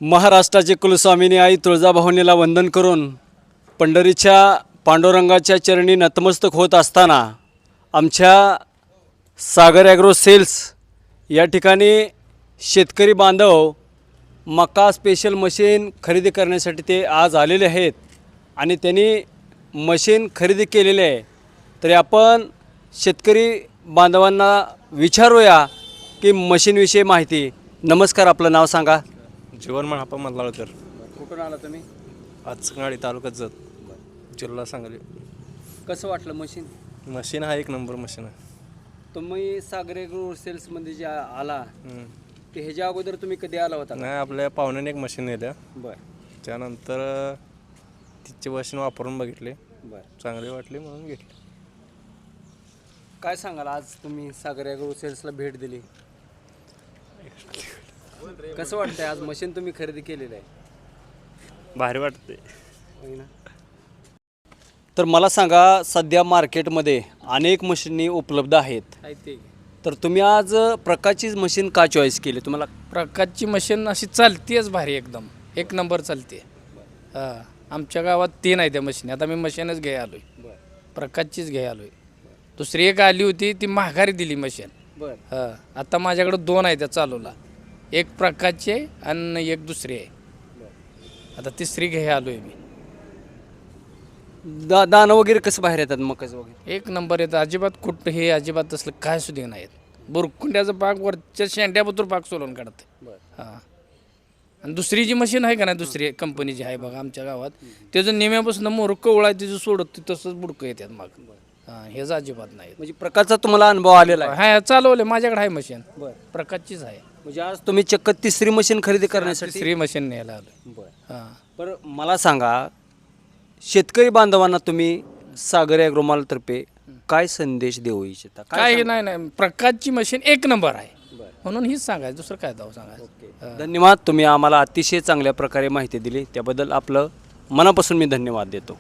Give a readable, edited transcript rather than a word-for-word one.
महाराष्ट्राचे कुलस्वामिनी आई तुळजाभवानीला वंदन करून पंढरीच्या पांडुरंगाच्या चरणी नतमस्तक होत असताना आमच्या सागर ॲग्रो सेल्स या ठिकाणी शेतकरी बांधव मका स्पेशल मशीन खरेदी करण्यासाठी ते आज आलेले आहेत आणि त्यांनी मशीन खरेदी केलेले आहे. तरी आपण शेतकरी बांधवांना विचारूया की मशीनविषयी माहिती. नमस्कार, आपलं नाव सांगा. जीवन महापा मल्लाळकर. कुठून आला तुम्ही? आचकनाळी तालुक्यात जत, जिल्हा सांगली. कसं वाटलं मशीन? मशीन हा एक नंबर मशीन आहे. तुम्ही सागर ॲग्रो सेल्समध्ये जे आला ते ह्याच्या अगोदर तुम्ही कधी आला होता? नाही, आपल्या पाहुण्याने एक मशीन नेल्या. बरं त्यानंतर तिची मशीन वापरून बघितली, बरं. चांगली वाटली म्हणून घेतली. काय सांगाल, आज तुम्ही सागर ॲग्रो सेल्सला भेट दिली, कसं वाटतंय? आज मशीन तुम्ही खरेदी केलेलं आहे, भारी वाटते. तर मला सांगा, सध्या मार्केटमध्ये अनेक मशीनी उपलब्ध आहेत, तर तुम्ही आज प्रकाशची मशीन का चॉईस केली? तुम्हाला प्रकाशची मशीन अशी चालतेच भारी, एकदम एक नंबर चालते. हां, आमच्या गावात 3 आहे त्या मशीन. आता मी मशीनच घ्याय आलो आहे, प्रकाशचीच घ्याय आलो आहे. दुसरी एक आली होती ती माघारी दिली मशीन. हां, आता माझ्याकडे 2 आहे त्या चालूला, एक प्रकाशची आहे आणि एक दुसरी आहे. आता तिसरी घ्याय आलो आहे मी. दाणं वगैरे कसं बाहेर येतात मकाचं वगैरे? एक नंबर येतं, अजिबात कुठं हे अजिबात तसलं काय सुद्धा नाहीत. बुरकुंड्याचं पाक वरच्या शेंड्याबद्दल पाक सोलून काढते. हां, आणि दुसरी जी मशीन आहे का नाही, दुसरी कंपनीची आहे बघा आमच्या गावात, त्याचं निम्यापासून मोर कवळा तिचं सोडत तसंच बुडकं येतात मग. हां, हेच अजिबात नाही. म्हणजे प्रकारचा तुम्हाला अनुभव आलेला आहे? हा, चालवले, माझ्याकडे आहे मशीन, प्रकाशचीच आहे. म्हणजे आज तुम्ही चक्क तिसरी मशीन खरेदी करण्यासाठी तिसरी मशीन न्यायला आलो. हां, बरं, मला सांगा, शेतकरी बांधवांना तुम्ही सागर ॲग्रोमाल तर्फे काय संदेश देऊ इच्छिता? काय नाही, प्रकाशची मशीन एक नंबर आहे म्हणून हीच सांगायचं, दुसरं काय दाव सांगायचं. धन्यवाद. तुम्ही आम्हाला अतिशय चांगल्या प्रकारे माहिती दिली, त्याबद्दल आपलं मनापासून मी धन्यवाद देतो.